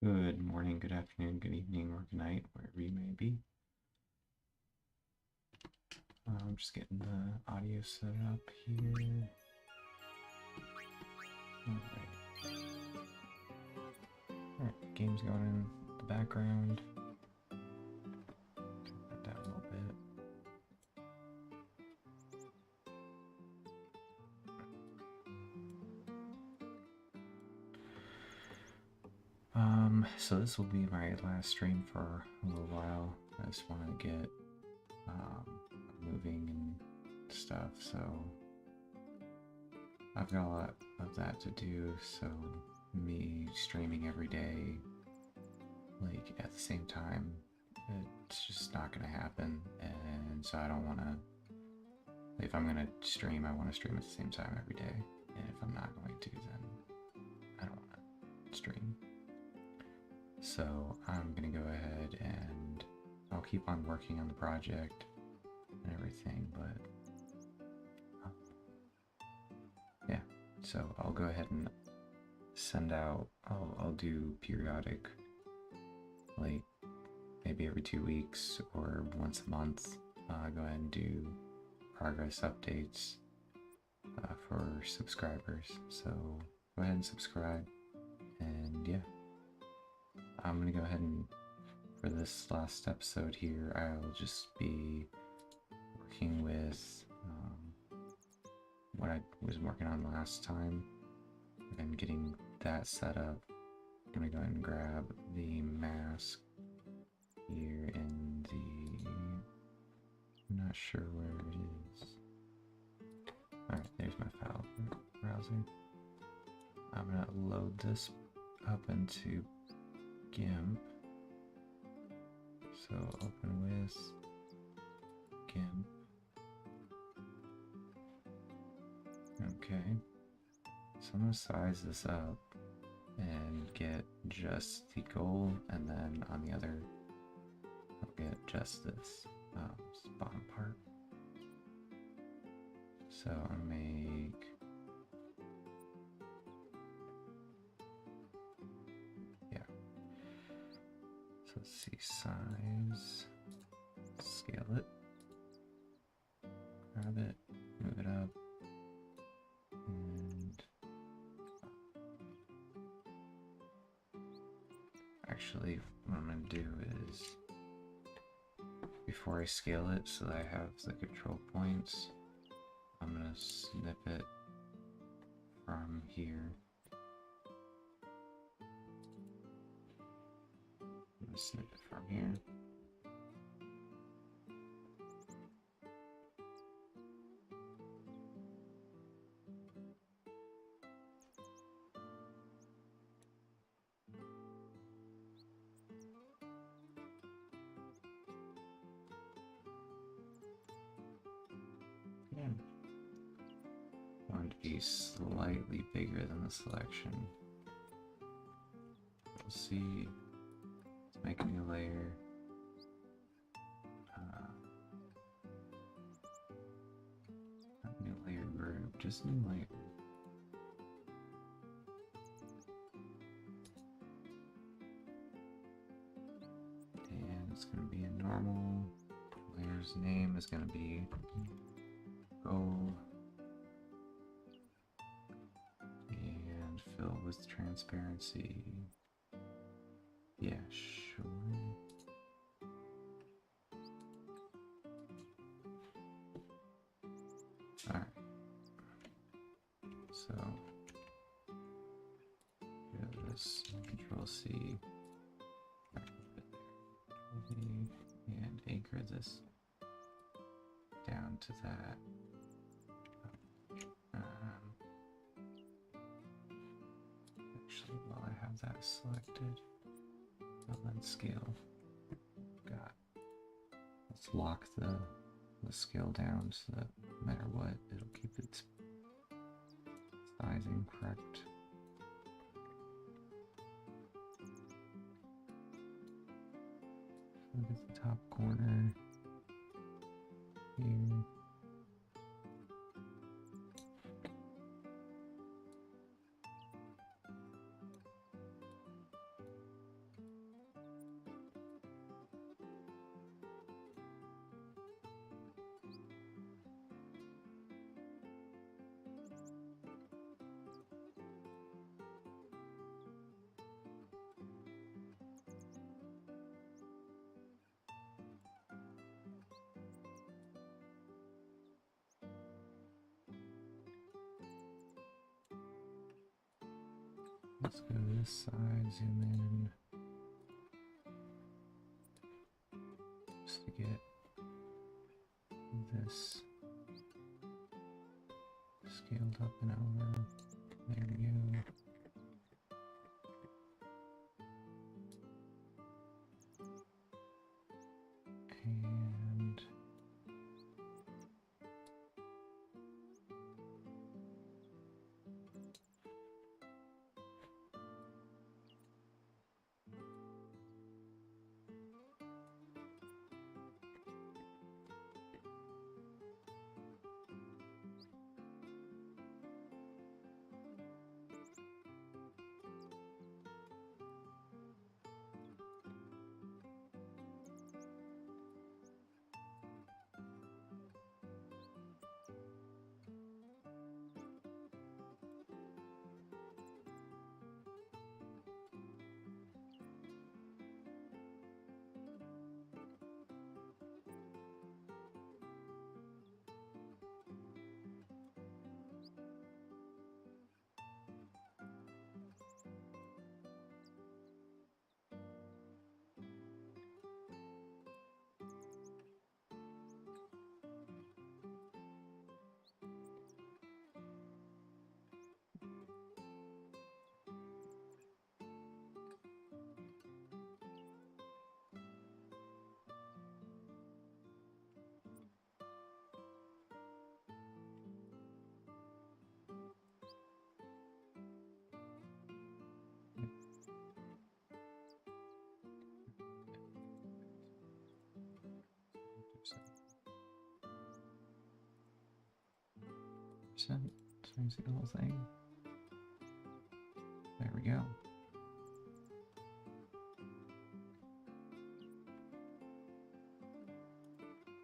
Good morning, good afternoon, good evening, or good night, wherever you may be. I'm just getting the audio set up here. Alright, game's going in the background. Put that a little bit. So this will be my last stream for a little while. I just wanted to get moving and stuff, so I've got a lot of that to do, so me streaming every day, like at the same time, it's just not gonna happen, and so I don't want to, if I'm gonna stream, I want to stream at the same time every day, and if I'm not going to, then I don't want to stream. So I'm gonna go ahead and I'll keep on working on the project and everything, but yeah, so I'll go ahead and send out, I'll do periodic, like maybe every 2 weeks or once a month, go ahead and do progress updates for subscribers. So go ahead and subscribe, and yeah, I'm gonna go ahead and for this last episode here, I'll just be working with what I was working on last time and getting that set up. I'm gonna go ahead and grab the mask here in the, I'm not sure where it is. Alright, there's my file browser. I'm gonna load this up into GIMP. So open with GIMP. Okay, so I'm gonna size this up and get just the gold, and then on the other I'll get just this bottom part. So I'll make, yeah, so let's see, size, scale it, grab it, move it up, and actually what I'm going to do is, before I scale it so that I have the control points, I'm going to snip it from here. I'm going to snip it from here. Yeah. I want it to be slightly bigger than the selection. We'll see. Let's make a new layer. Not new layer group, just new layer. And it's going to be a normal. Layer's name is going to be gold. And fill with transparency. Yeah, sure. Alright. So go this, Control C, and anchor this down to that. Actually, while I have that selected, I'll then scale. Let's lock the scale down so that no matter what, it'll keep its sizing correct. Look at the top corner here. Let's go to this side, zoom in. Just to get this scaled up and over. There we go. And so you see the whole thing. There we go.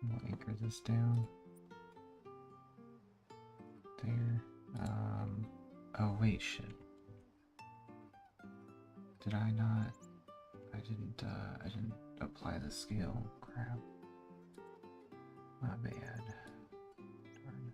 We'll anchor this down. There. Oh wait, shit. Did I not? I didn't apply the scale. Crap. My bad. Darn.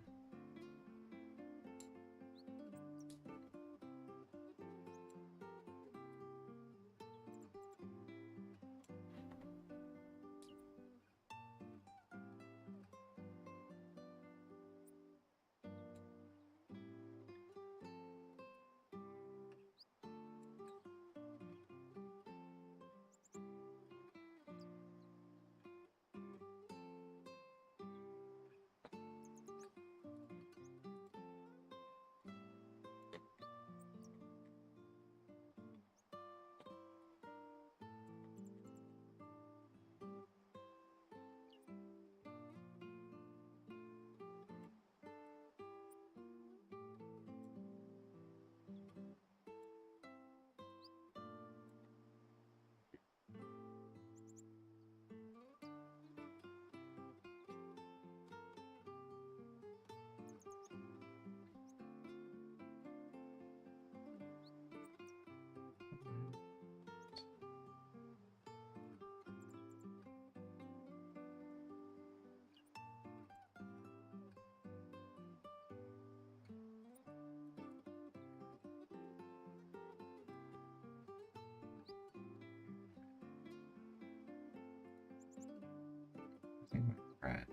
I think we're at,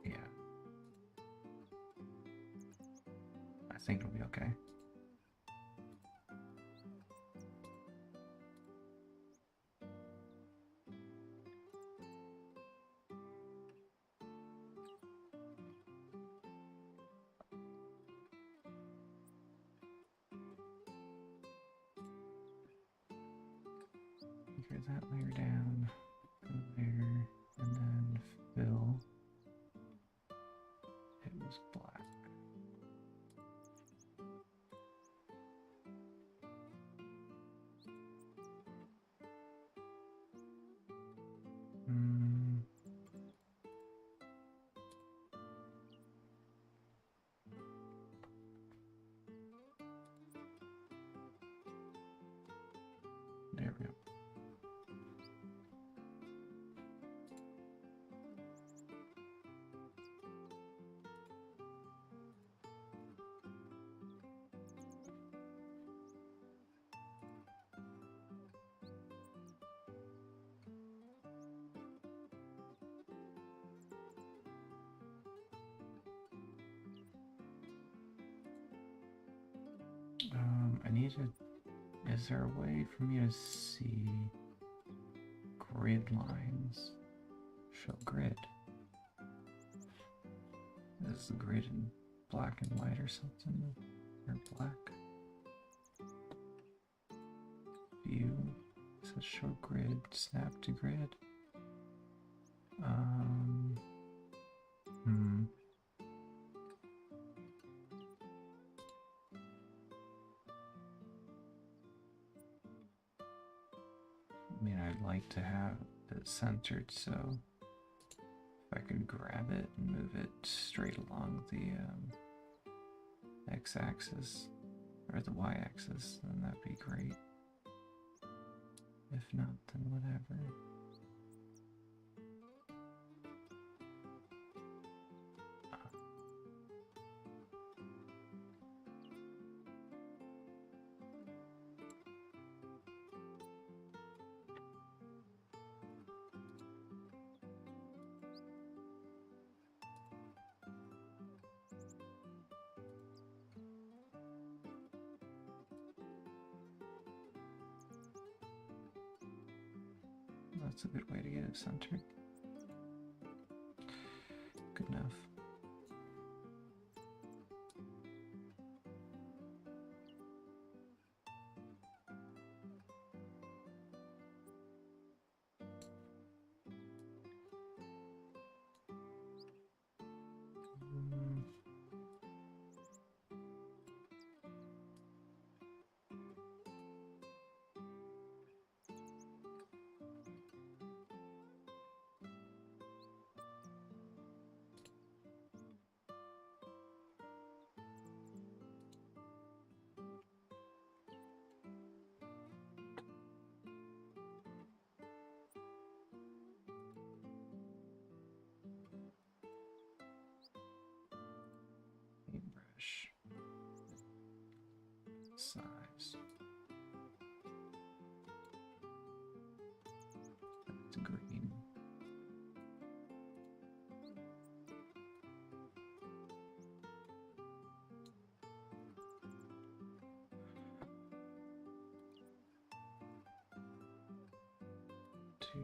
yeah. I think it'll be okay. Anchor that layer down, go there, and then fill. It was black. There we go. I need to... Is there a way for me to see grid lines? Show grid. Is the grid in black and white or something? Or black? View. It says show grid, snap to grid. I mean, I'd like to have it centered, so if I could grab it and move it straight along the x-axis, or the y-axis, then that'd be great. If not, then whatever. That's a good way to get it centered. Good enough. Paintbrush. Size. That's green. To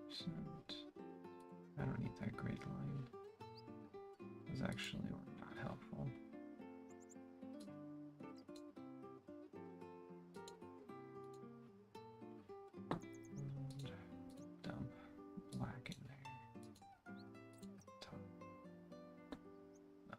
25%. I don't need that grid line. It's actually not helpful. And dump black in there. Top. No.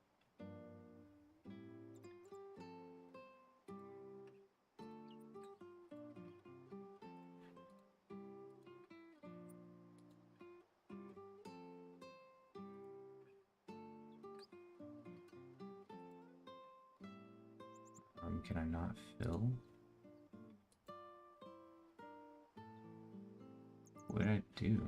Can I not fill? What did I do?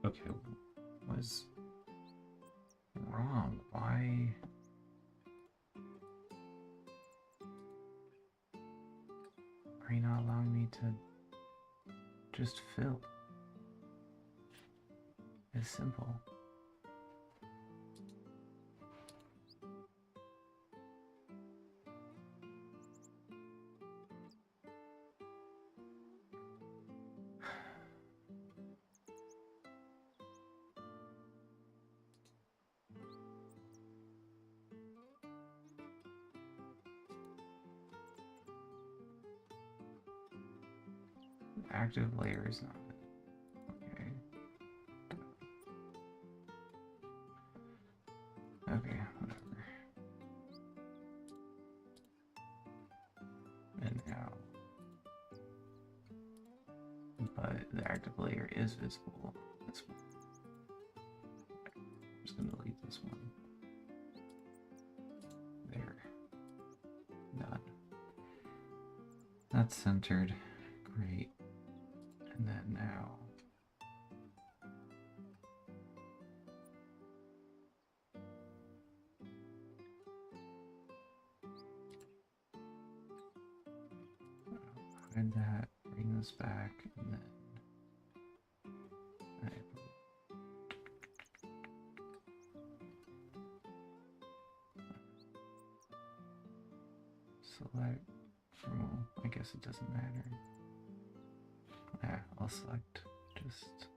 Okay, what was wrong? Why? Are you not allowing me to just fill? It's simple. active layer is not. Okay. Okay, whatever. And now, but the active layer is visible. This one. I'm just gonna delete this one. There. Done. That's centered. Great. And then now. Hide that, bring this back, and then select. Well, I guess it doesn't matter. Yeah, I'll select just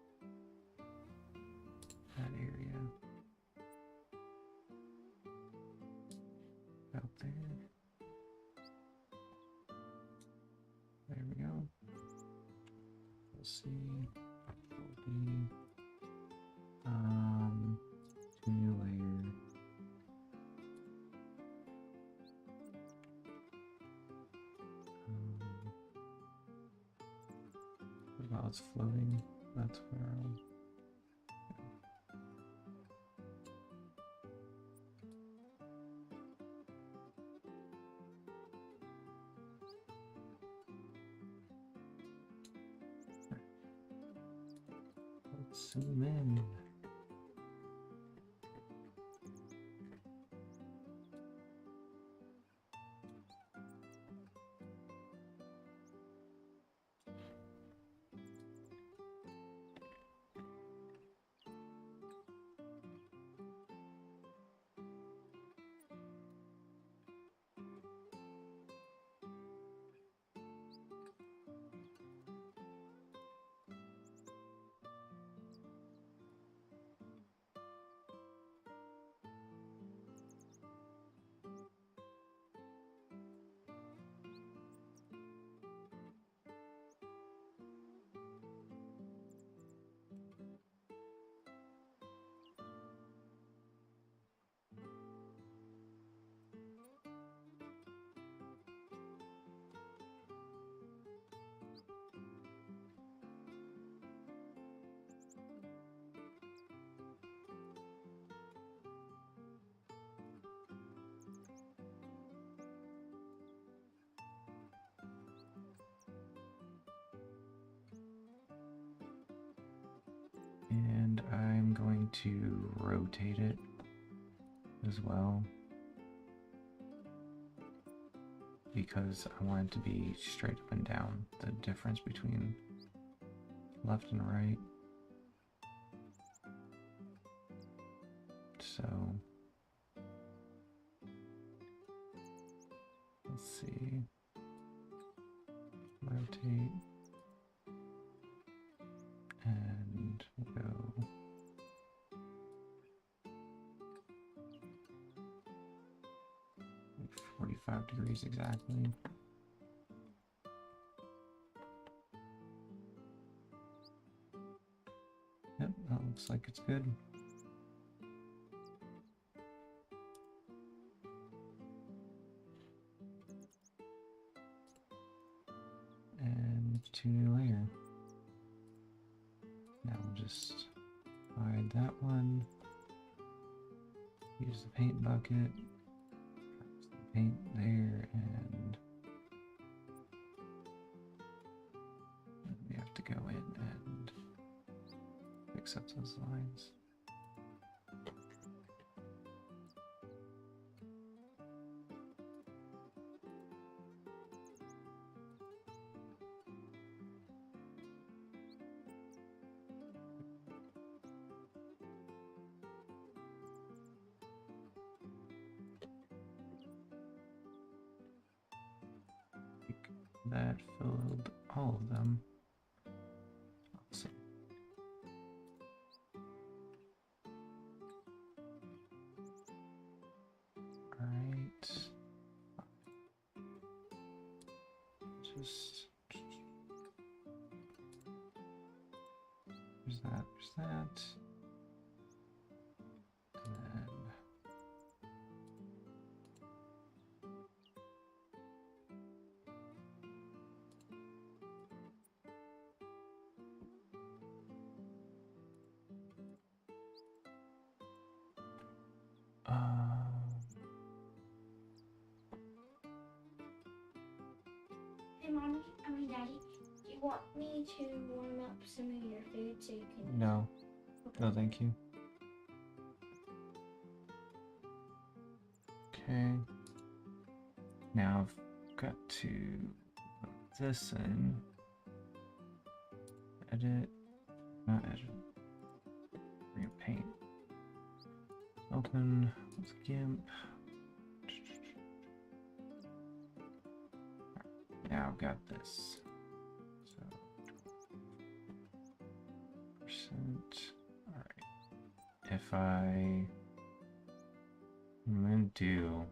that area out there. There we go. We'll see. New layer. While it's floating, that's where I'll. Let's zoom in. And I'm going to rotate it as well because I want it to be straight up and down, the difference between left and right. So let's see, rotate. And we'll go 45 degrees exactly. Yep, that looks like it's good. And to new layer. Now we'll just hide that one. Use the paint bucket. Paint there, and we have to go in and fix up those lines. That filled all of them. Awesome. All right. Just There's that, there's that. And then Hey, Mommy, Daddy, do you want me to warm up some of your food so you can... no. No, thank you. Okay. Now I've got to put this in. Edit. Not edit. Bring a paint. Open with GIMP. Now I've got this. So percent. Alright. If I'm gonna do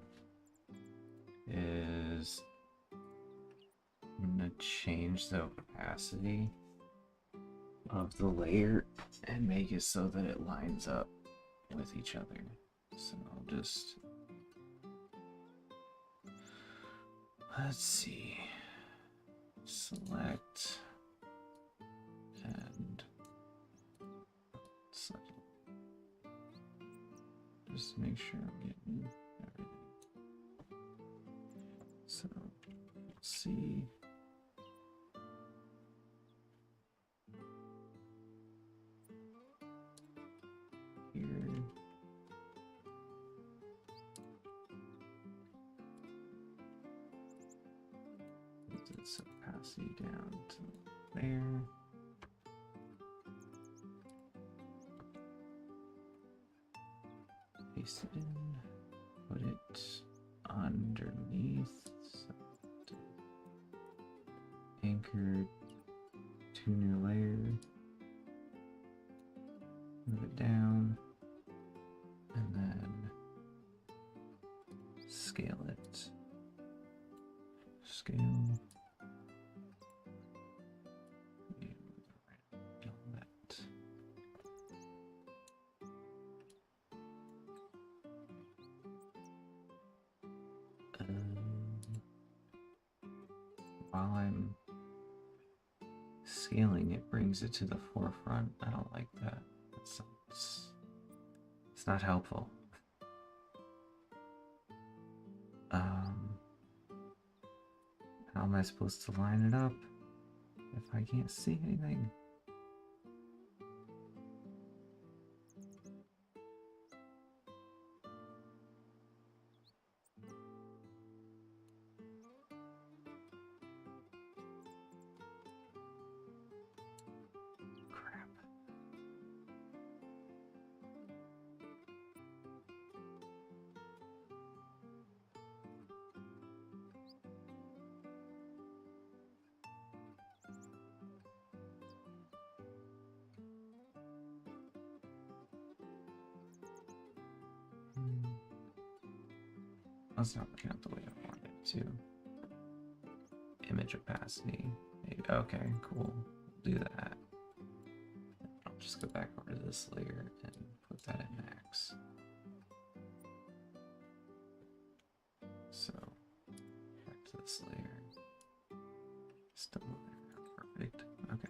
is I'm gonna change the opacity of the layer and make it so that it lines up with each other. So I'll just, let's see, select and select. Just make sure I'm getting everything. So let's see. Here. Put its opacity down to there. Paste it in. Put it underneath. So anchored to new layer. Move it down. And then scale it. Scale. That. While I'm scaling, it brings it to the forefront. I don't like that. It's not helpful. How am I supposed to line it up if I can't see anything? Crap. That's not working out the way I wanted it to. Image opacity. Maybe. Okay, cool. We'll do that. I'll just go back over to this layer and put that in max. So, back to this layer. Still there. Perfect. Okay.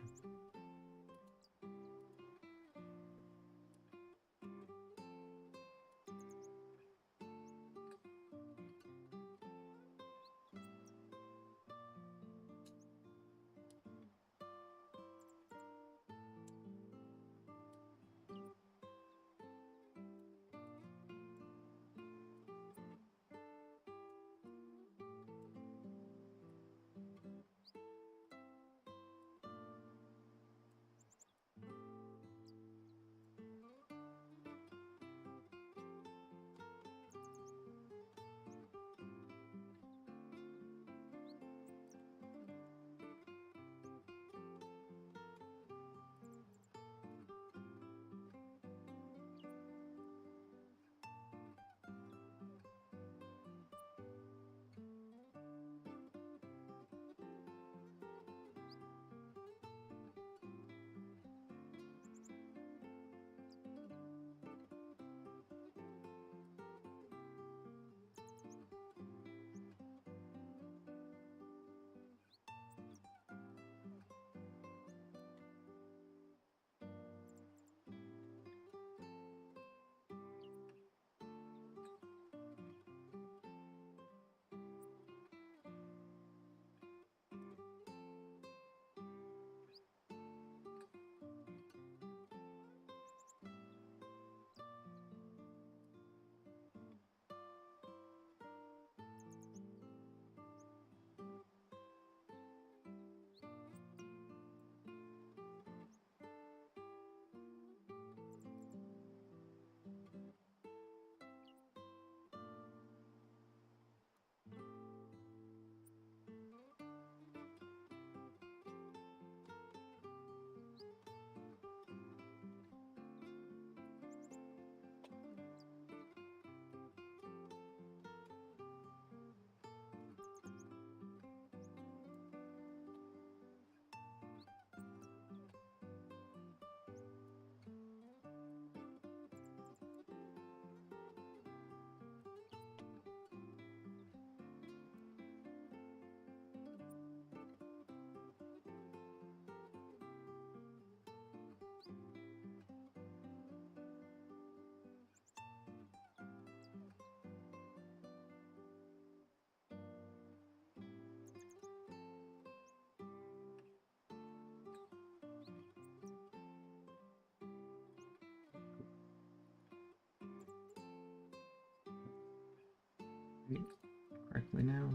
correctly now?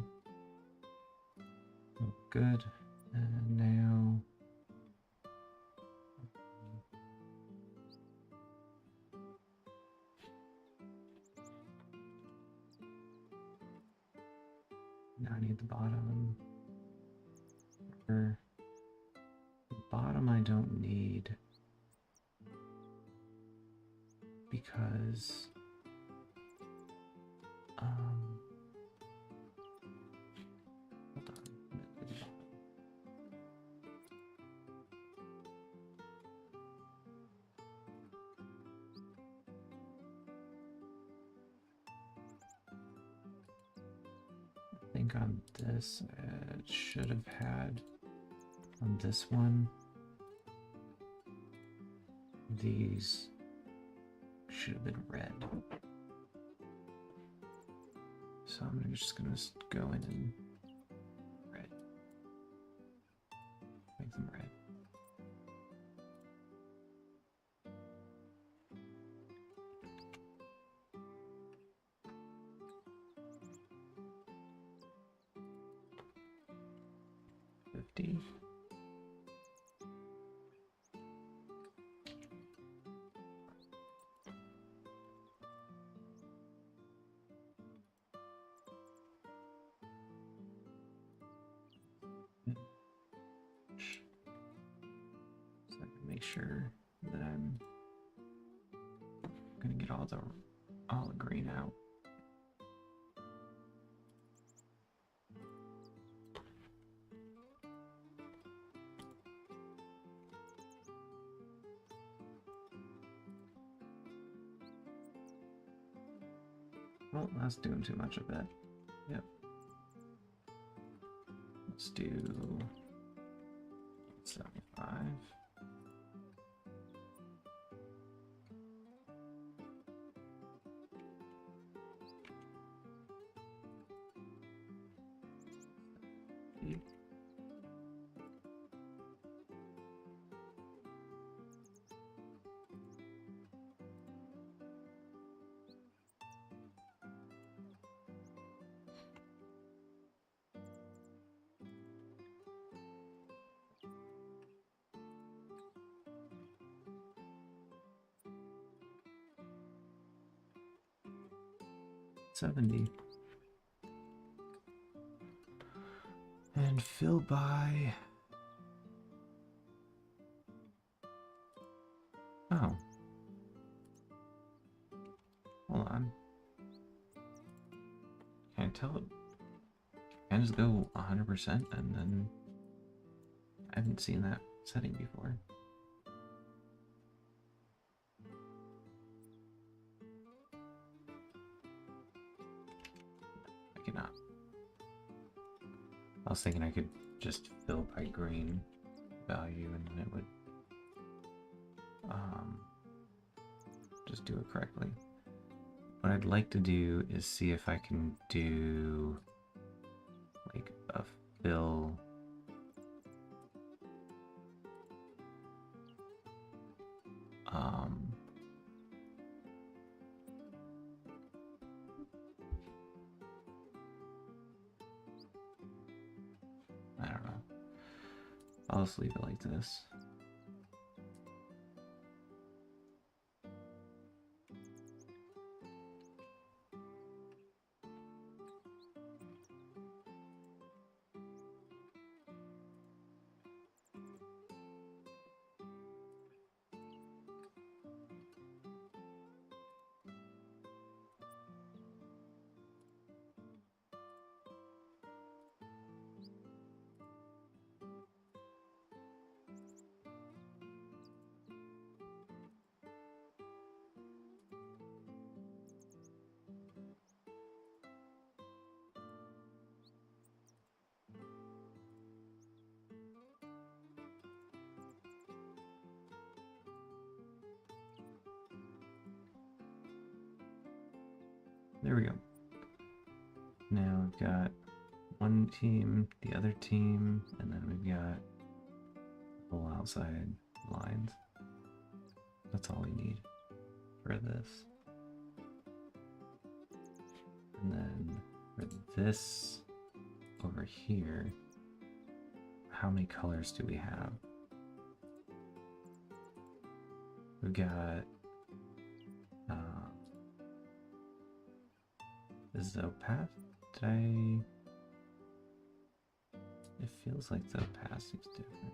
Oh, good. And now... Now I need the bottom. The bottom I don't need because hold on. I think on this it should have had on this one these should have been red. So I'm just gonna go in and red. Make them red. $50. So I can make sure that I'm gonna get all the green out. Well, that's doing too much of that. Yep. Let's do 75. $70. And fill by... Oh. Hold on. Can't tell it. Can I just go 100% and then... I haven't seen that setting before. I cannot. I was thinking I could just fill by green value and then it would just do it correctly. What I'd like to do is see if I can do like a fill I don't know. I'll just leave it like this. There we go. Now we've got one team, the other team, and then we've got full outside lines. That's all we need for this. And then For this over here, how many colors do we have? We got is the opaque? It feels like the opacity's different.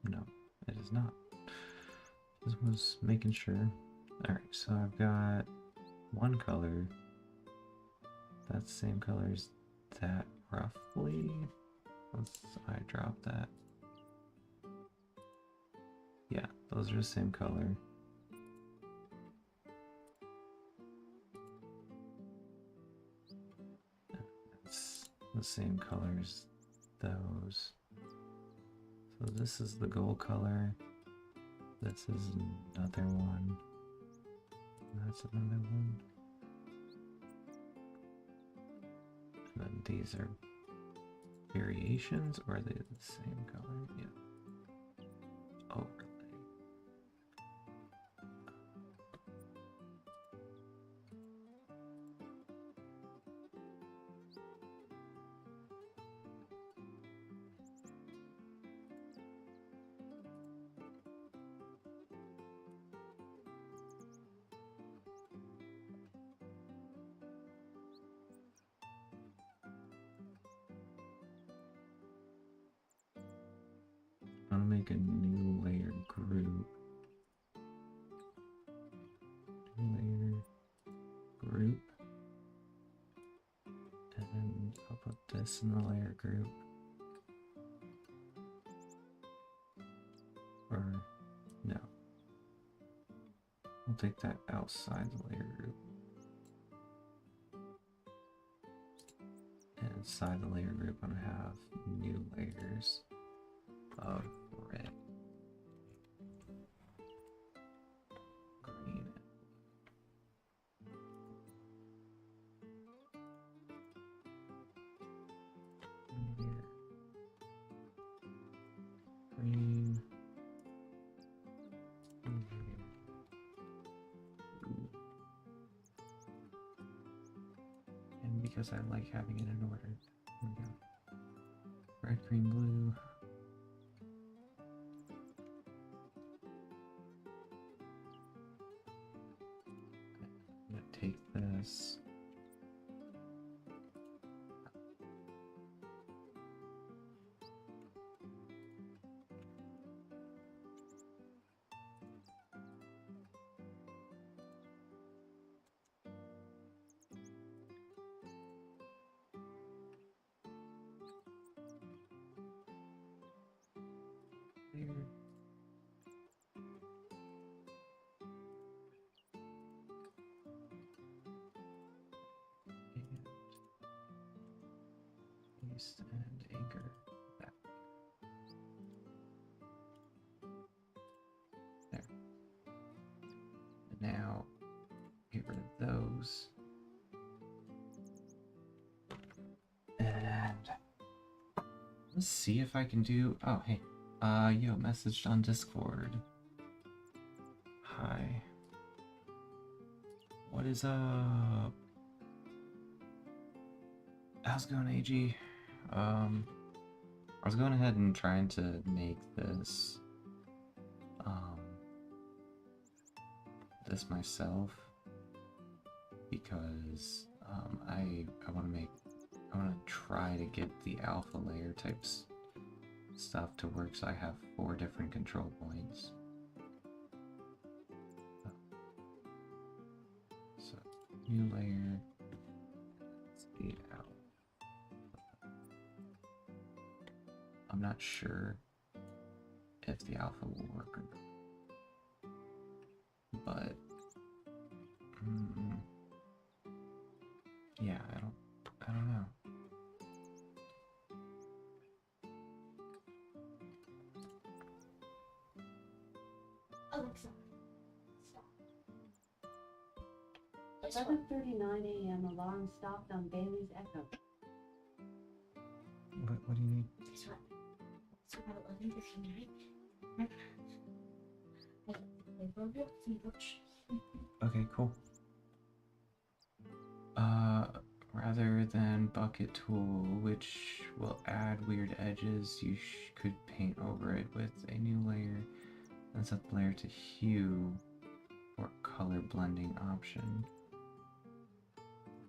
No, it is not. This was making sure. Alright, so I've got one color that's the same color as that roughly. Let's I drop that. Yeah, those are the same color. It's the same color as those. So this is the gold color. This is another one. That's another one. And then these are variations, or are they the same color? Yeah. Overlay. I'm gonna make a new layer group. New layer group. And I'll put this in the layer group. Or no. I'll take that outside the layer group. And inside the layer group I'm gonna have new layers of red, green, here, green, and because I like having it in order, here we go. Red, green, blue. Take this. There. Paste and anchor that. There. And now get rid of those. And let's see if I can do. Oh, hey. Yo, messaged on Discord. Hi. What is up? How's it going, AG? I was going ahead and trying to make this, this myself because, I want to try to get the alpha layer types stuff to work, so I have 4 different control points. So, new layer, speed out. I'm not sure if the alpha will work or not, but yeah, I don't know. Alexa, stop. 11:39 a.m. alarm stopped on Bailey's Echo. What do you mean? Guess what? It's about 11:59. Okay, cool. Rather than bucket tool, which will add weird edges, you could paint over it with a new layer and set the layer to hue or color blending option.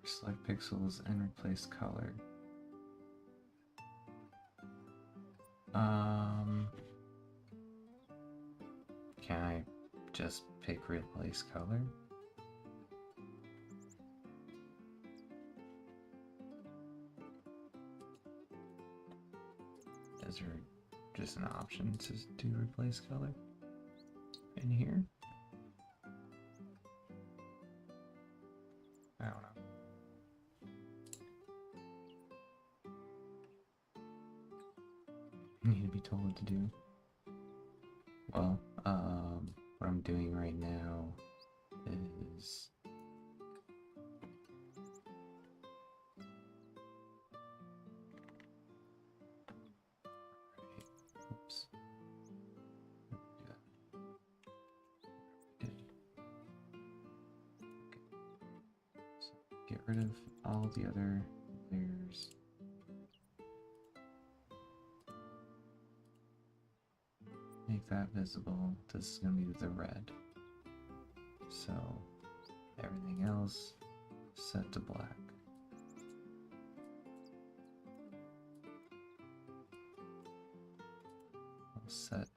Select pixels and replace color. Can I just pick replace color? Is there just an option to do replace color in here? I don't know. I need to be told what to do. Well, what I'm doing right now is oops. So get rid of all the other layers. Make that visible. This is going to be the red. So everything else set to black. I'll set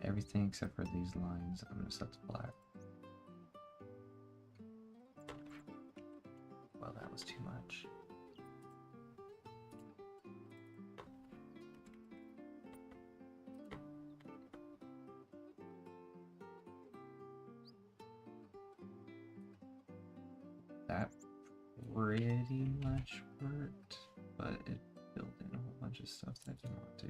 everything except for these lines. I'm going to set to black. Well, that was too much. That pretty much worked, but it filled in a whole bunch of stuff that I didn't want to.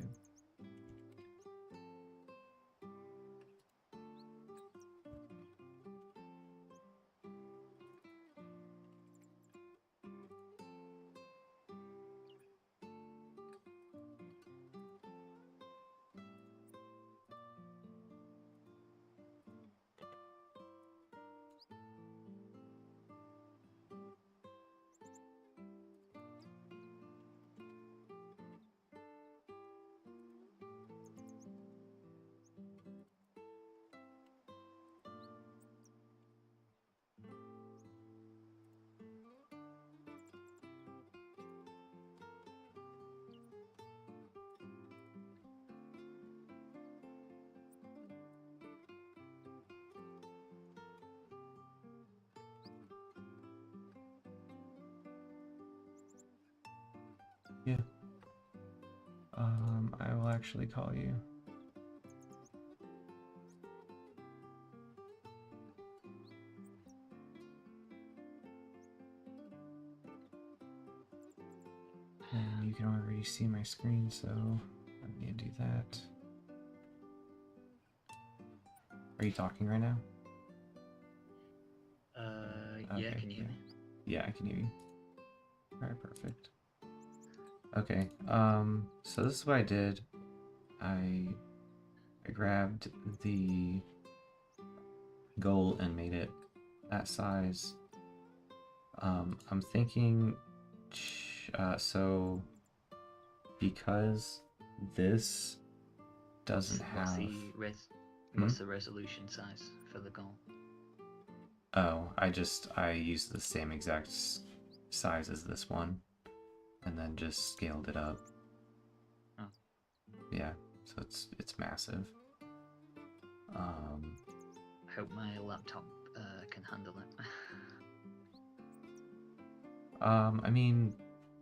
Yeah. I will actually call you. And you can already see my screen, so I need to do that. Are you talking right now? Yeah, Okay, can you hear me? Yeah, I can hear you. Alright, perfect. Okay, so this is what I did. I grabbed the goal and made it that size. I'm thinking, so because this doesn't have... What's the resolution size for the goal? Oh, I used the same exact size as this one, and then just scaled it up. Oh. Yeah, so it's massive. I hope my laptop can handle it. I mean,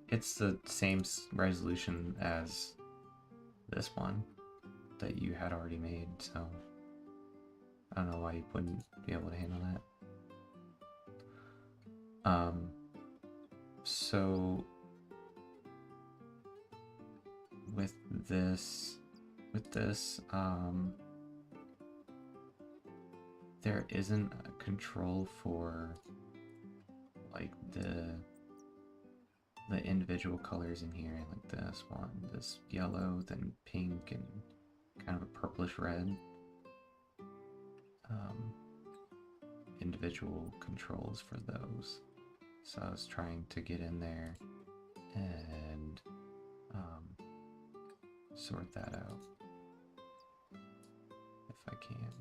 it's the same resolution as this one that you had already made, so I don't know why you wouldn't be able to handle that. So with this, there isn't a control for like the individual colors in here, like this one, this yellow, then pink, and kind of a purplish red. Individual controls for those. So I was trying to get in there and sort that out if I can.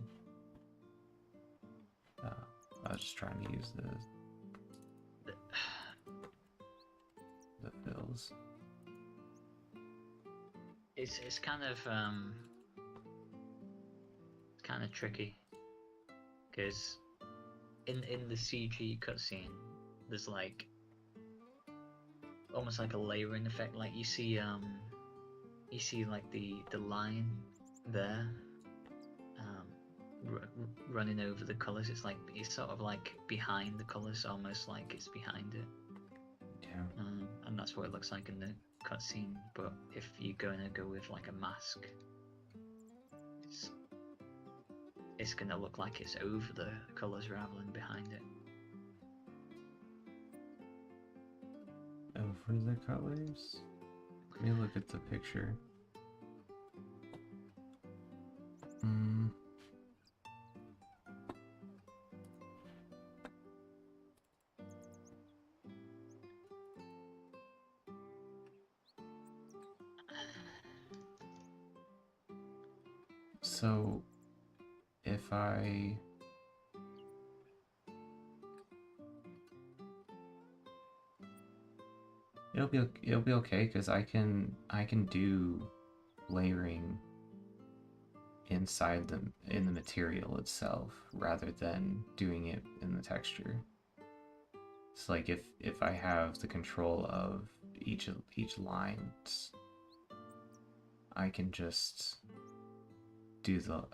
I was just trying to use the fills. It's kind of tricky because in the CG cutscene there's like almost like a layering effect. Like you see like the line there running over the colors. It's like it's sort of like behind the colors, almost like it's behind it. Yeah. And that's what it looks like in the cutscene. But if you're going to go with like a mask, it's going to look like it's over the colors rather than behind it. Over the colors? Let me look at the picture. So, if I... It'll be okay because I can do layering inside in the material itself rather than doing it in the texture. It's like if I have the control of each lines, I can just do the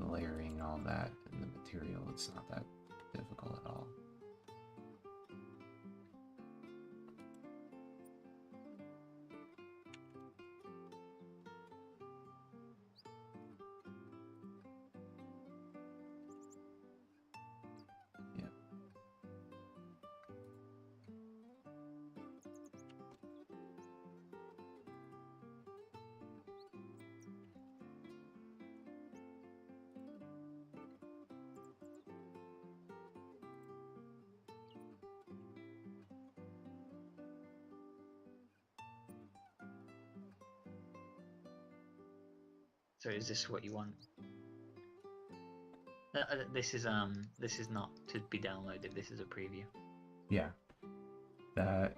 layering and all that in the material. It's not that difficult at all. So is this what you want? This is not to be downloaded. This is a preview. Yeah. That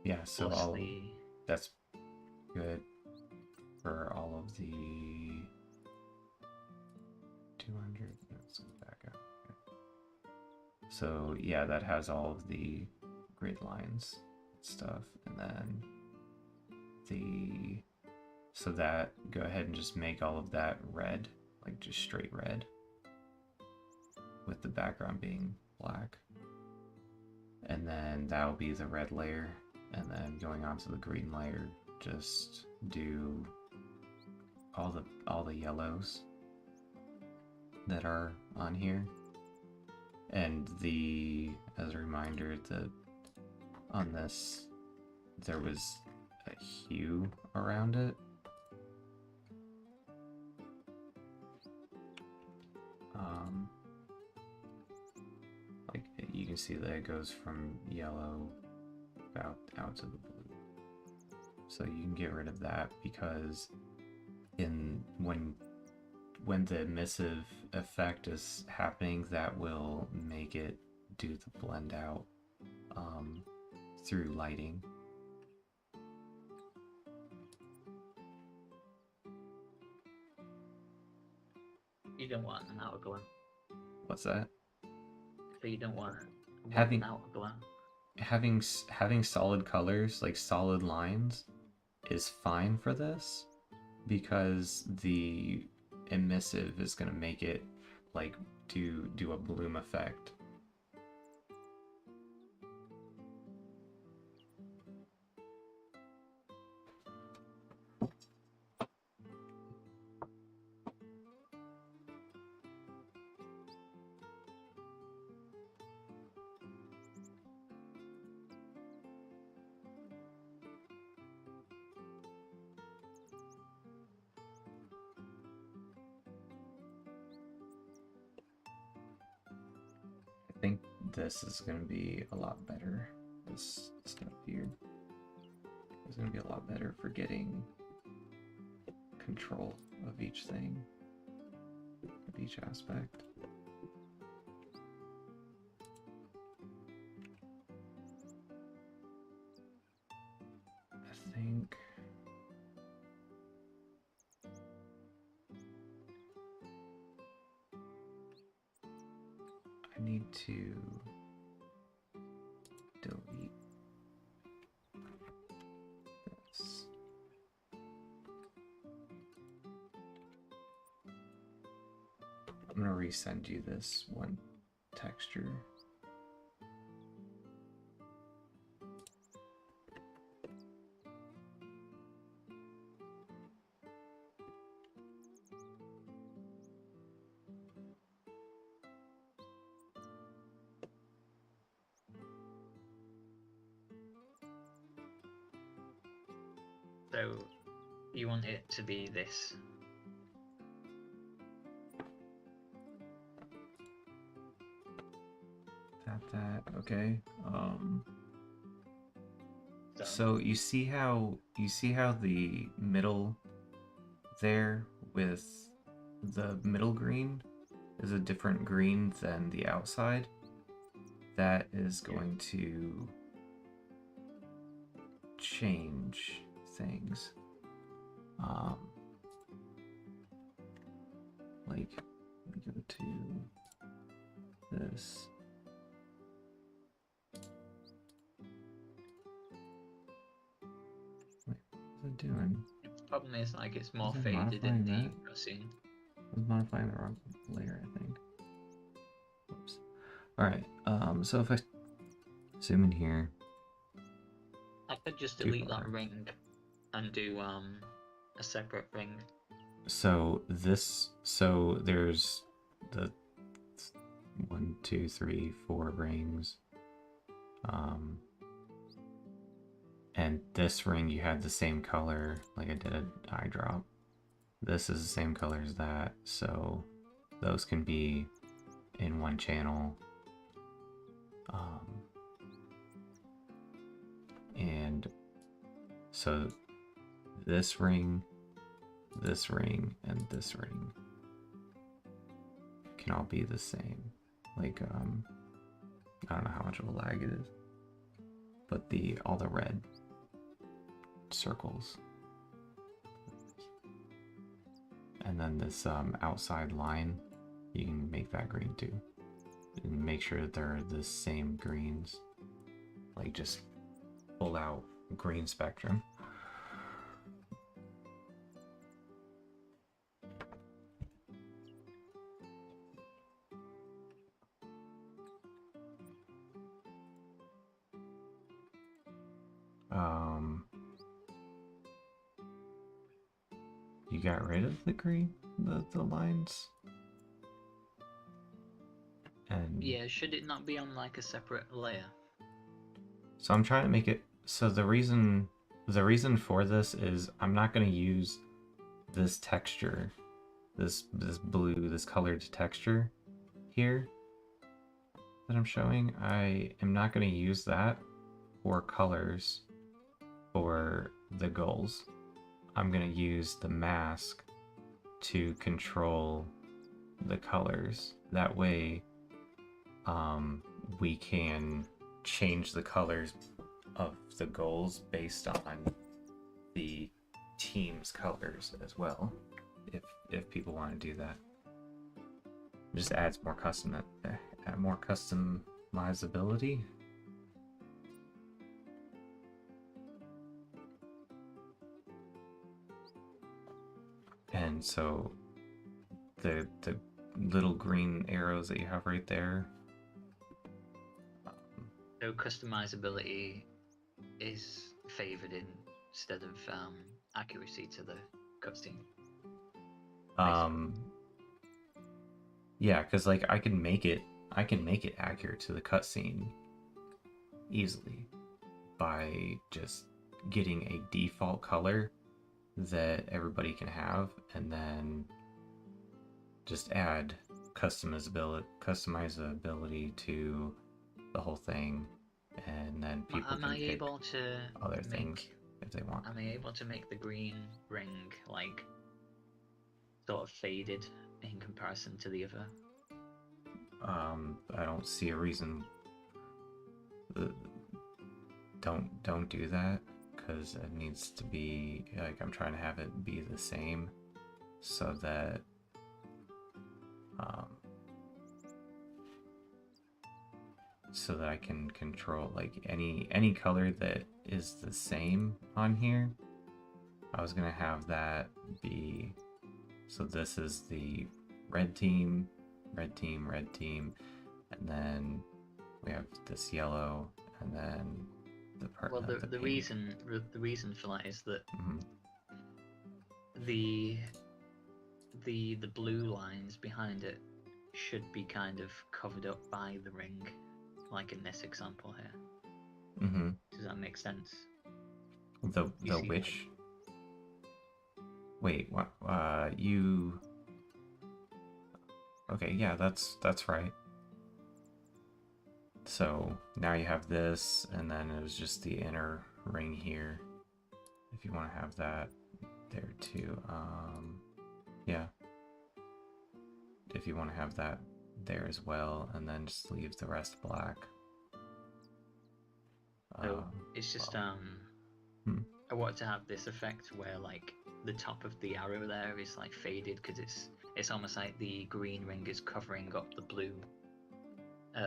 yeah, so that's good for all of the 200. Let's go back up. Okay. So yeah, that has all of the grid lines stuff, and then so that go ahead and just make all of that red, like just straight red, with the background being black. And then that'll be the red layer, and then going on to the green layer, just do all the yellows that are on here. And as a reminder, on this there was a hue around it. Like you can see that it goes from yellow out to the blue. So you can get rid of that because when the emissive effect is happening, that will make it do the blend out through lighting. You don't want an outer glow. What's that? So you don't want Having- an outer glow. Having solid colors, like solid lines, is fine for this because the emissive is going to make it like do a bloom effect. this is going to be a lot better. This stuff here is going to be a lot better for getting control of each thing, of each aspect. I think I need to delete this. I'm gonna resend you this one texture. So you want it to be this? Okay. So So you see how the middle there with the middle green is a different green than the outside? That is going to change things. Like, let me go to this. Wait, what's it doing? the problem is like it's more Is it faded in modifying the cutscene. I was modifying the wrong layer, I think. Oops. Alright, so if I zoom in here, I could just Two delete that parts. ring and do a separate ring. so there's the 1, 2, 3, 4 rings. And this ring you had the same color, like I did an eye drop. This is the same color as that, so those can be in one channel. And so this ring, and this ring can all be the same. Like, I don't know how much of a lag it is, but all the red circles. And then this outside line, you can make that green too. And make sure that they're the same greens. Like just full out green spectrum. You got rid of the green, the lines? And Yeah, should it not be on like a separate layer? so I'm trying to make it so the reason for this is I'm not going to use this texture, this blue, this colored texture here that I'm showing. I am not going to use that for colors for the goals. I'm going to use the mask to control the colors. That way we can change the colors of the goals based on the team's colors as well, if people want to do that. It just adds more customizability. And so the little green arrows that you have right there. So customizability is favored instead of accuracy to the cutscene. Yeah, because like I can make it accurate to the cutscene easily by just getting a default color that everybody can have, and then just add customizability to the whole thing, and then people Am I can pick able to other things make? if they want. Am I able to make the green ring like sort of faded in comparison to the other? I don't see a reason. uh, don't do that, because it needs to be like, I'm trying to have it be the same so that um, so that I can control like any color that is the same on here. I was gonna have that be, so this is the red team, red team, red team, and then we have this yellow, and then Well, the pink. reason for that is that Mhm. the the blue lines behind it should be kind of covered up by the ring, like in this example here. Mm-hmm. Does that make sense? The You see, which? Wait, what? You? Okay, yeah, that's right. So now you have this, and then it was just the inner ring here. If you want to have that there too, yeah. If you want to have that there as well, and then just leave the rest black. So it's just hmm. I want to have this effect where like the top of the arrow there is like faded because it's almost like the green ring is covering up the blue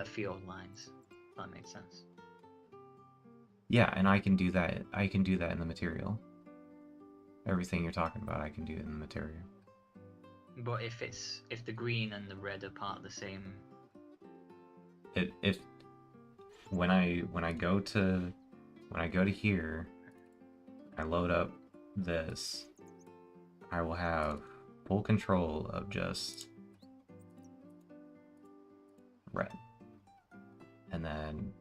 field lines. If that makes sense. Yeah, and I can do that. I can do that in the material. Everything you're talking about, I can do it in the material. But if the green and the red are part of the same. If when I go to here, I load up this, I will have full control of just red, and then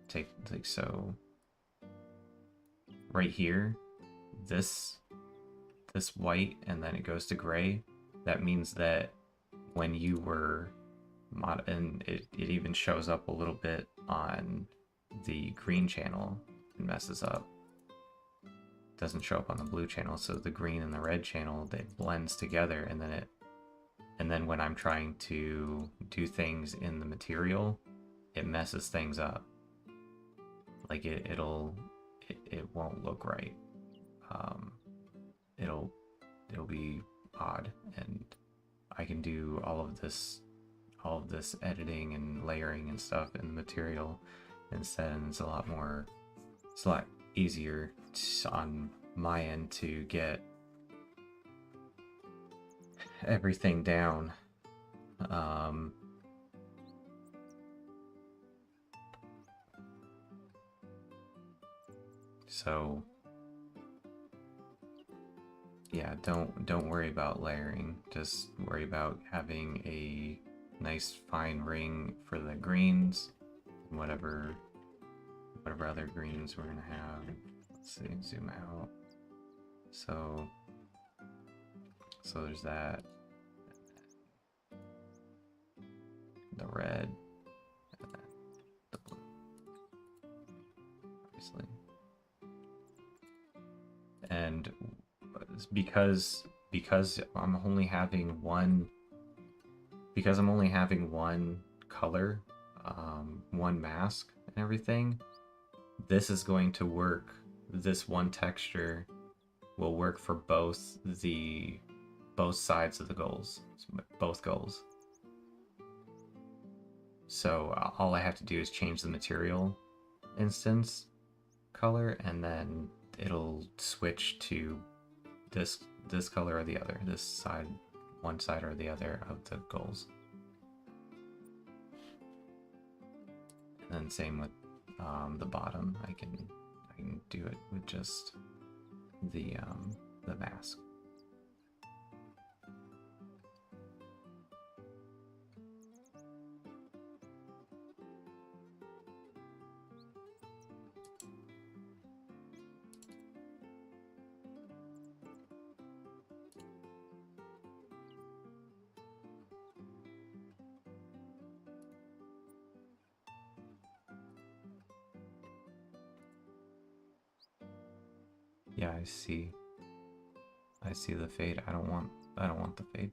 take like, so right here, this white, and then it goes to gray. That means that when you were and it even shows up a little bit on the green channel and messes up. It doesn't show up on the blue channel, so the green and the red channel, they blends together, and then when I'm trying to do things in the material, it messes things up. Like it won't look right. It'll be odd, and I can do all of this editing and layering and stuff in the material instead, and it's a lot easier on my end to get everything down. So yeah, don't worry about layering. Just worry about having a nice fine ring for the greens, whatever other greens we're gonna have. Let's see, zoom out. So there's that. The red, and then the blue, obviously. And because I'm only having one color, one mask and everything, this is going to work. This one texture will work for both sides of the goals, both goals. So all I have to do is change the material instance color, and then it'll switch to this color or the other, this side, one side or the other of the goals. And then same with the bottom. I can do it with just the mask. Yeah, I see. I see the fade. I don't want the fade.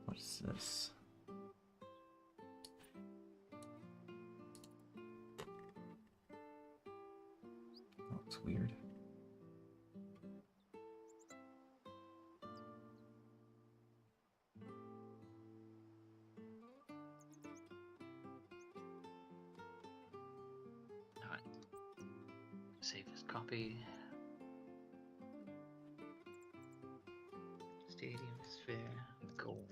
What is this? Oh, it's weird. Alright. Save as copy. Stadium sphere, goal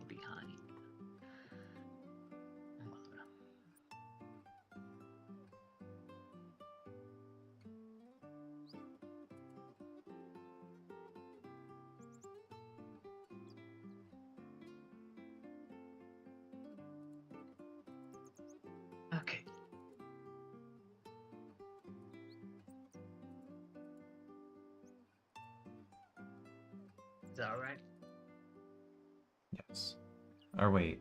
behind. Okay. Is that alright? Yes. Or wait.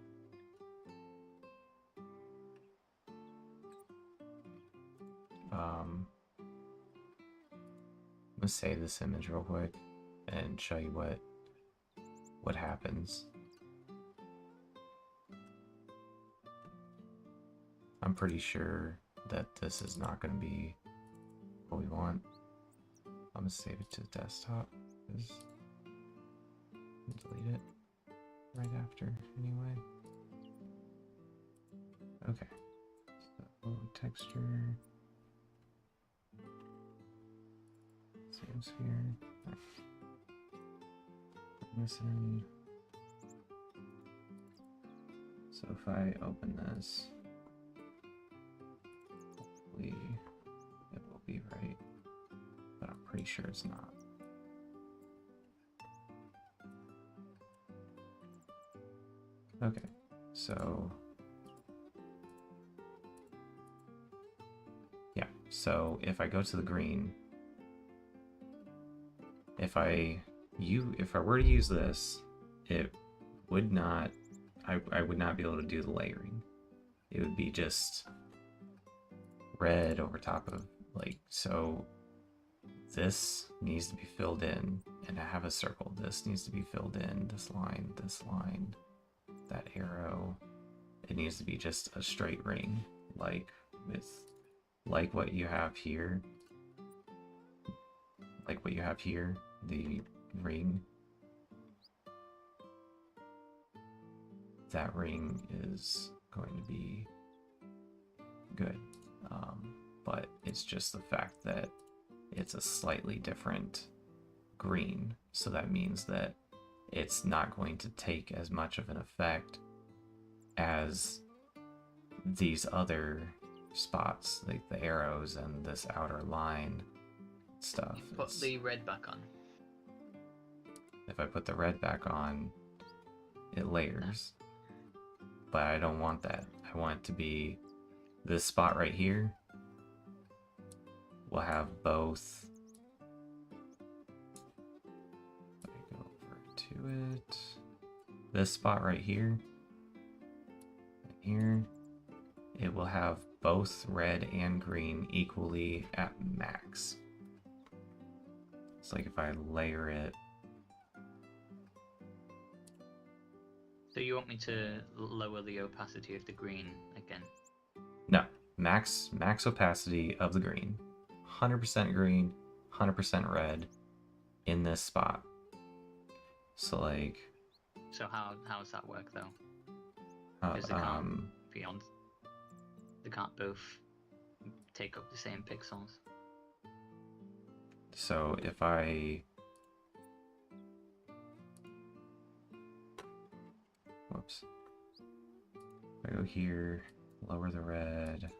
Let's save this image real quick and show you what happens. I'm pretty sure that this is not going to be what we want. I'm going to save it to the desktop. Delete it right after anyway. Okay. So texture. Same sphere. Right. Bring this in. So if I open this, hopefully it will be right, but I'm pretty sure it's not. Okay, so yeah, so if I go to the green, if I were to use this, it would not, I would not be able to do the layering. It would be just red over top of, like, so this needs to be filled in, and I have a circle. This needs to be filled in, this line, that arrow. It needs to be just a straight ring, like what you have here. Like what you have here, the ring. That ring is going to be good. But it's just the fact that it's a slightly different green. So that means that it's not going to take as much of an effect as these other spots, like the arrows and this outer line stuff. Put the red back on. If I put the red back on, it layers. But I don't want that. I want it to be this spot right here will have both. Let me go over to it. This spot right here, and here, it will have both red and green equally at max. It's like if I layer it. So you want me to lower the opacity of the green again? No, max opacity of the green. 100% green, 100% red in this spot. So like. So how does that work though? Because they can't both take up the same pixels. So if I. Whoops. If I go here, lower the red,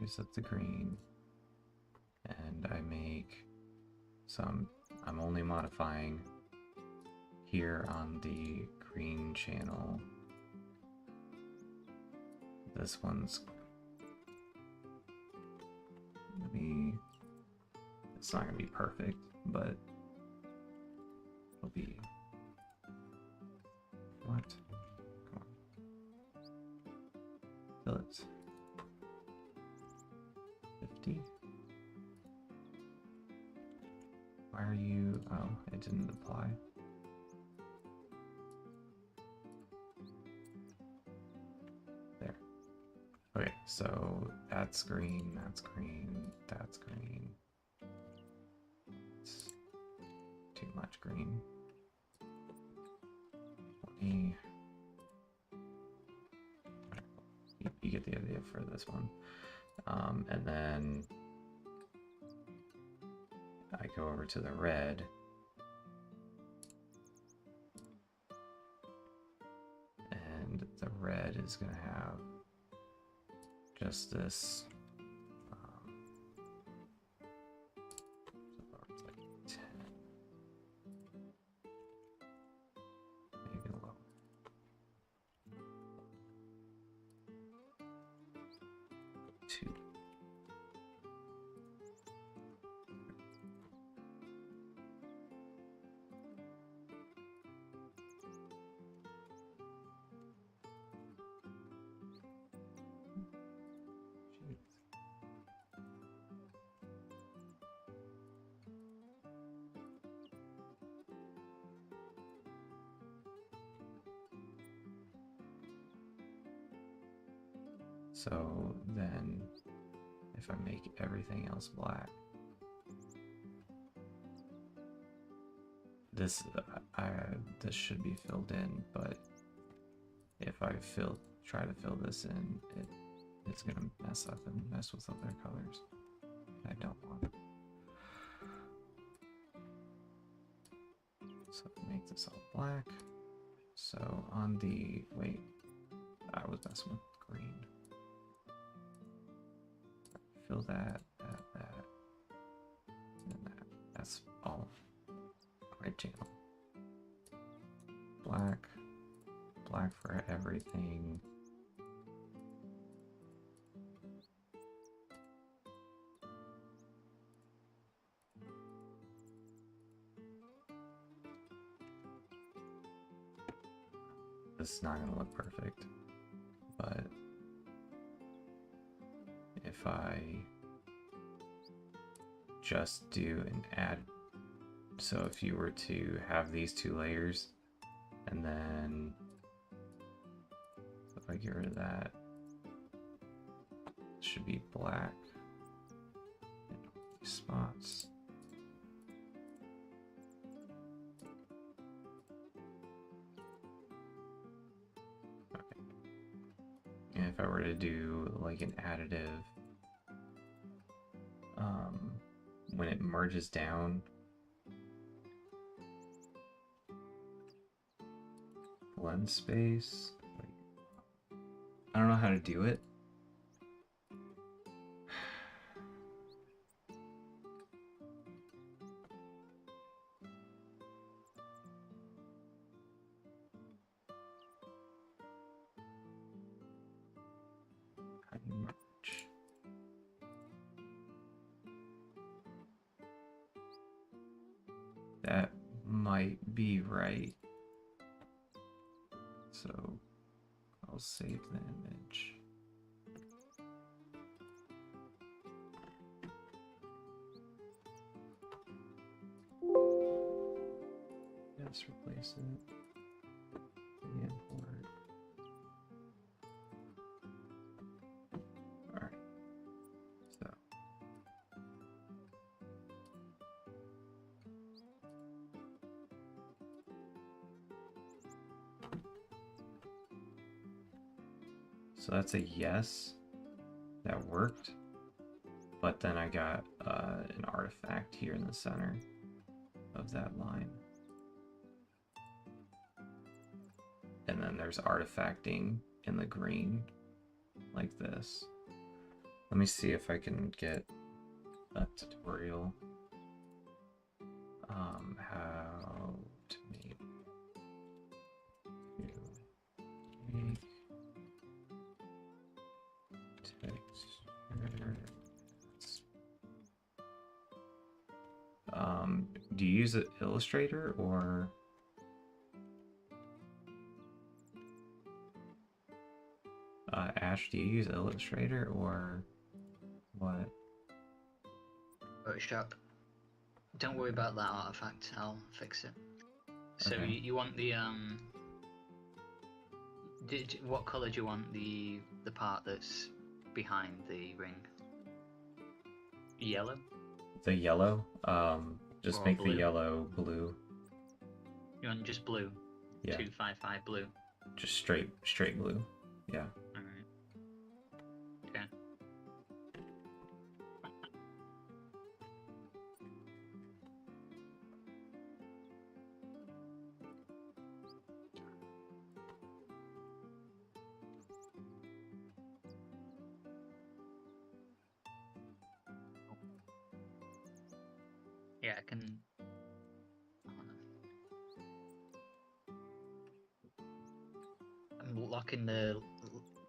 use up the green, and I make some. I'm only modifying here on the green channel. This one's. Let me It's not gonna be perfect, but it'll be. What? Come on. Fill it. 50. Why are you? Oh, it didn't apply. There. Okay, so that's green, that's green, that's green. It's too much green. 20. You get the idea for this one. And then I go over to the red. And the red is going to have just this. So it's like 10. Maybe low. Two. So then, if I make everything else black, this should be filled in. But if I try to fill this in, it's gonna mess up and mess with other colors. I don't want. So make this all black. So on the I was messing with green. Fill that, and that. That's all rectangle. Black for everything. This is not gonna look perfect, but if I just do an add, so if you were to have these two layers, and then if I get rid of that, it should be black and these spots. Okay. And if I were to do like an additive, when it merges down, blend space, I don't know how to do it. How do you merge? That might be right. So I'll save the image. Let's replace it. Import. Alright. So that's a yes. That worked. But then I got an artifact here in the center of that line. And then there's artifacting in the green, like this. Let me see if I can get a tutorial. How to make textures do you use Illustrator or Ash? Do you use Illustrator or what? Photoshop. Don't worry about that artifact. I'll fix it. So Okay. you want the what color do you want the part that's behind the ring? Yellow? The yellow? Just Or make the blue? yellow blue. You want just blue? Yeah. 255 blue. Just straight blue. Yeah. Alright. Okay. Yeah, I can. I'm locking the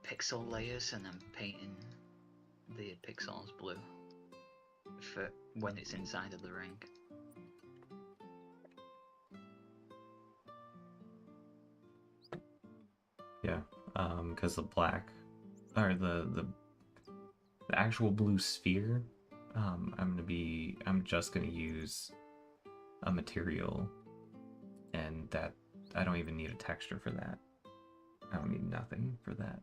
pixel layers and I'm painting the pixels blue for when it's inside of the ring. Yeah. Because the black or the actual blue sphere, I'm just gonna use a material, and that I don't even need a texture for that. I don't need nothing for that.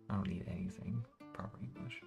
I don't need anything. Proper English.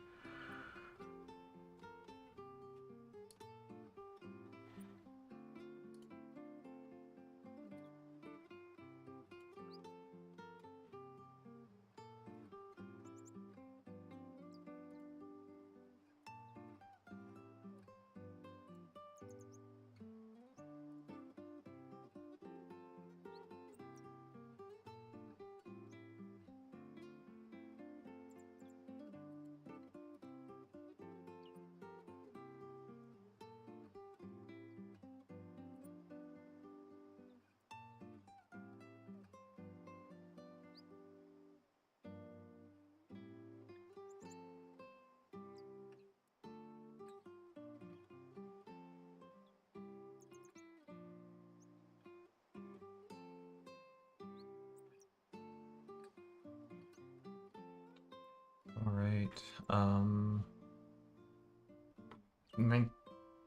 All right.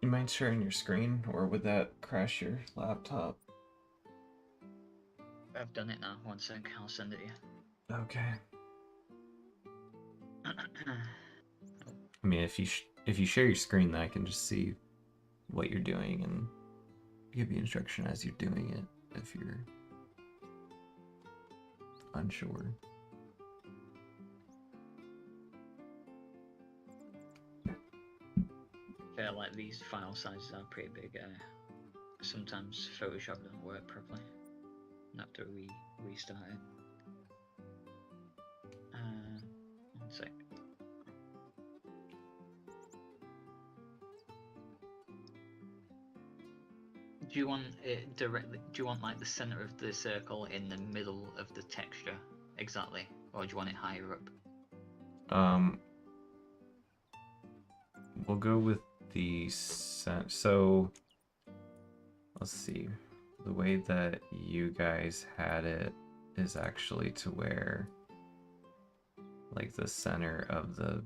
You mind sharing your screen, or would that crash your laptop? I've done it now. 1 sec, I'll send it to you. Okay. I mean, if you share your screen, then I can just see what you're doing and give you instruction as you're doing it if you're unsure. Yeah, like these file sizes are pretty big. Sometimes Photoshop doesn't work properly. I have to restart it. 1 sec. Do you want it directly? Do you want like the center of the circle in the middle of the texture exactly, or do you want it higher up? We'll go with the so let's see. The way that you guys had it is actually to where like the center of the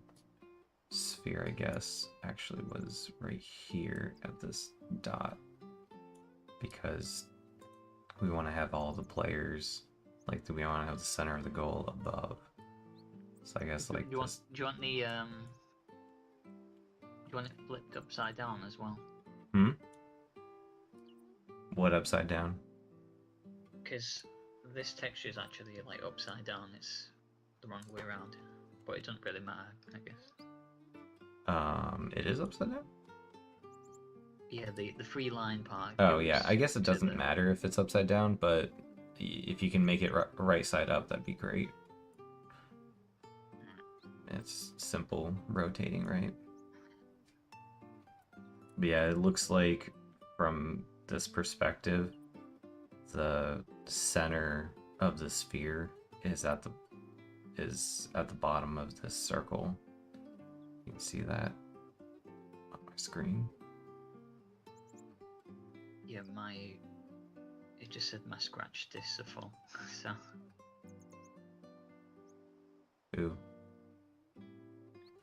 sphere, I guess, actually was right here at this dot, because we want to have all the players, like, we want to have the center of the goal above. So I guess like do you want it flipped upside down as well? What upside down? Because this texture is actually like upside down. It's the wrong way around, but it doesn't really matter, I guess. It is upside down? Yeah, the free line part. Oh yeah, I guess it to doesn't matter if it's upside down, but if you can make it right side up, that'd be great. It's simple rotating, right? But yeah, it looks like from this perspective, the center of the sphere is at the bottom of this circle. You can see that on my screen. Yeah, it just said my scratch discs are full, so Ooh.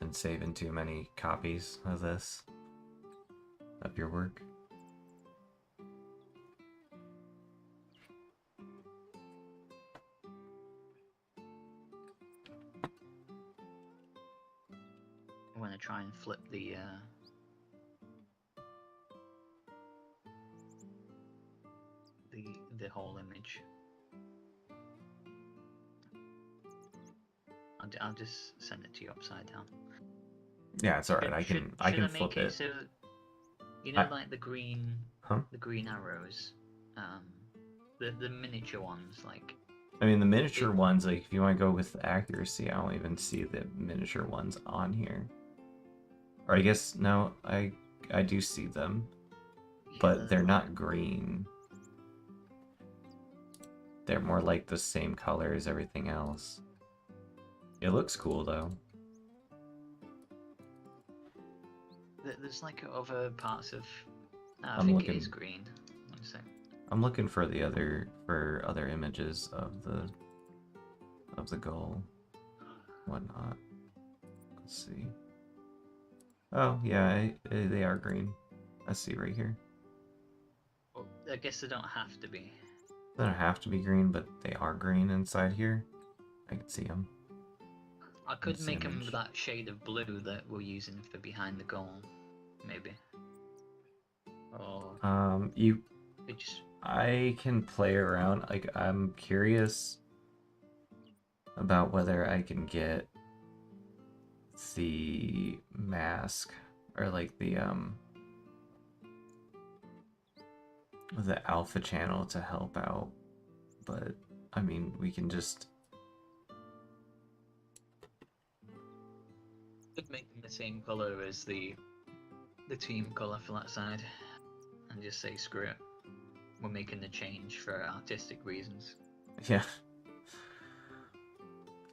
And saving too many copies of this of your work. I'm gonna try and flip the whole image. I'll just send it to you upside down. Yeah, it's alright. I can make flip it it. so, you know, like the green arrows, the miniature ones, like. I mean, the miniature ones, like, if you want to go with accuracy, I don't even see the miniature ones on here. Or I guess, no, I do see them. But they're not green. They're more like the same color as everything else. It looks cool, though. There's like other parts of. I think it is green. One sec. I'm looking for the other images of the goal, whatnot. Let's see. Oh yeah, they are green. I see right here. Well, I guess they don't have to be. They don't have to be green, but they are green inside here. I can see them. I could make them that shade of blue that we're using for behind the goal, maybe. Or I can play around. Like, I'm curious about whether I can get the mask or like the alpha channel to help out. But I mean, we can just could make them the same color as the team color for that side, and just say screw it. We're making the change for artistic reasons. Yeah.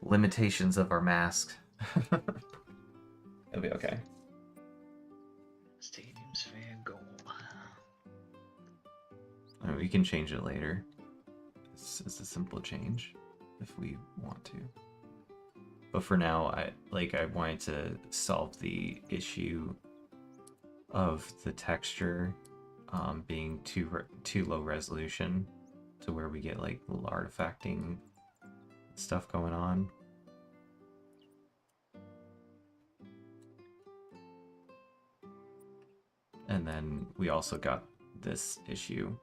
Limitations of our mask. It'll be okay. Stadium sphere goal. I mean, we can change it later. It's a simple change if we want to. But for now, I wanted to solve the issue of the texture being too low resolution to where we get like little artifacting stuff going on. And then we also got this issue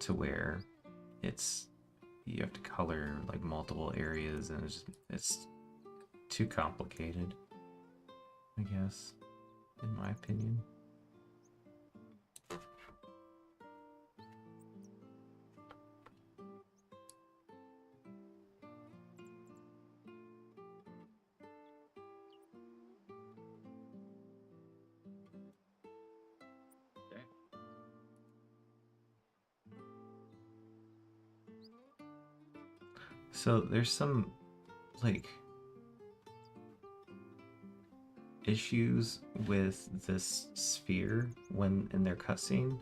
to where you have to color like multiple areas, and it's too complicated, I guess, in my opinion. So there's some like issues with this sphere when in their cutscene.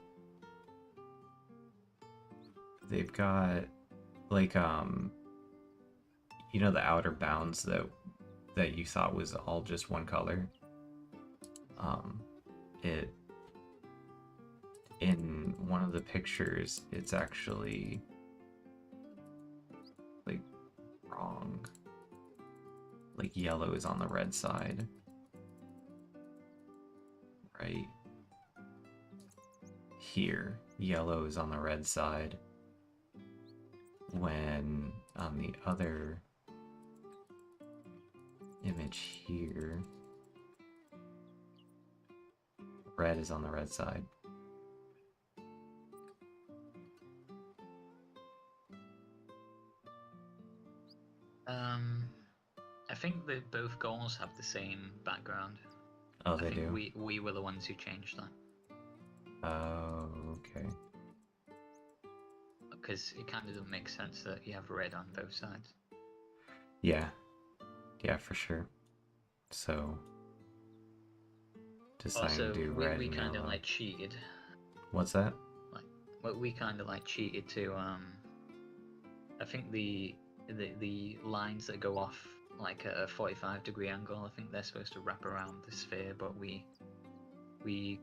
They've got like you know, the outer bounds that you thought was all just one color. It in one of the pictures, it's actually like wrong. Like yellow is on the red side. Right here, yellow is on the red side, when on the other image here, red is on the red side. I think that both goals have the same background. Oh, they do? We were the ones who changed that. Oh, okay. Because it kind of doesn't make sense that you have red on both sides. Yeah. Yeah, for sure. So, deciding Also, to do red we and kind of yellow. like cheated. What's that? Well, we kind of like cheated to I think the lines that go off like at a 45-degree angle, I think they're supposed to wrap around the sphere, but we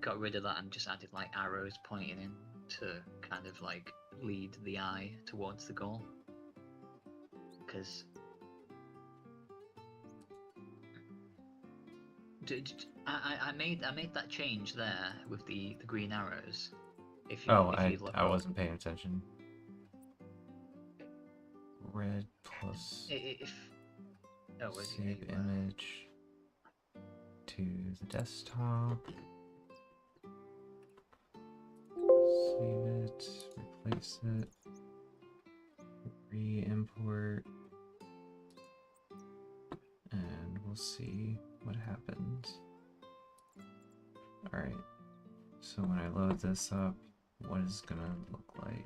got rid of that and just added like arrows pointing in to kind of like lead the eye towards the goal. Because I made that change there with the green arrows. If you look I up. wasn't paying attention. Red plus If save image to the desktop. Save it, replace it, re-import, and we'll see what happens. Alright, so when I load this up, what is it gonna look like?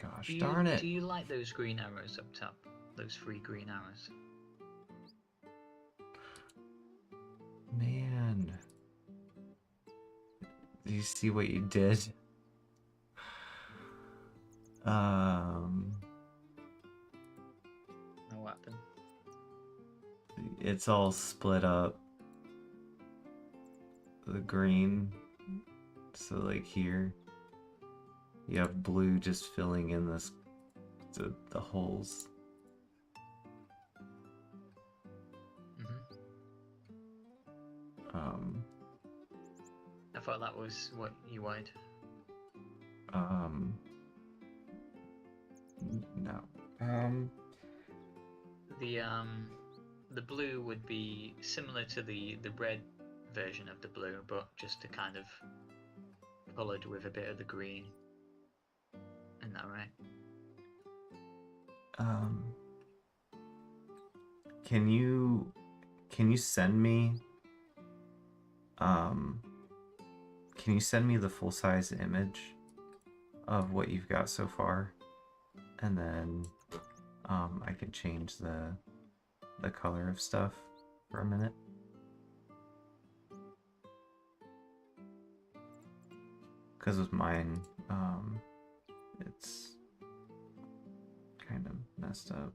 Gosh darn it! Do you like those green arrows up top? Those 3 green arrows? Man. Do you see what you did? No, what happened? It's all split up. The green. So like here, you have blue just filling in this the holes. I thought that was what you wanted. No. The blue would be similar to the red version of the blue, but just to kind of coloured with a bit of the green. Isn't that right? Can you send me the full-size image of what you've got so far, and then I can change the color of stuff for a minute? Because with mine, it's kind of messed up.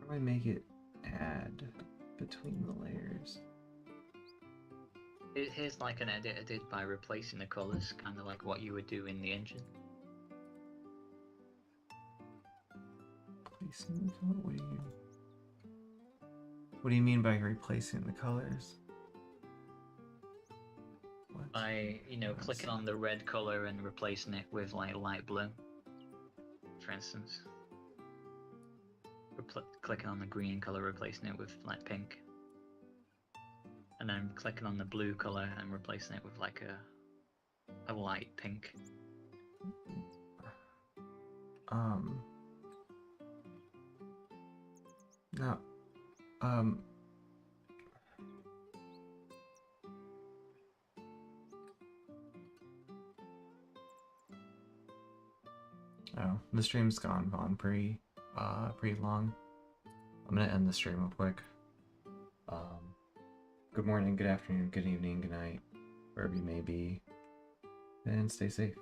How do I make it add between the layers? Here's like an edit I did by replacing the colours, kind of like what you would do in the engine. Replacing the color? What do you mean by replacing the colors? What? By, clicking on the red colour and replacing it with like light blue, for instance. Clicking on the green colour, replacing it with like pink. And then clicking on the blue colour and replacing it with like a light pink. No. Oh, the stream's gone pretty long. I'm gonna end the stream real quick. Good morning, good afternoon, good evening, good night, wherever you may be, and stay safe.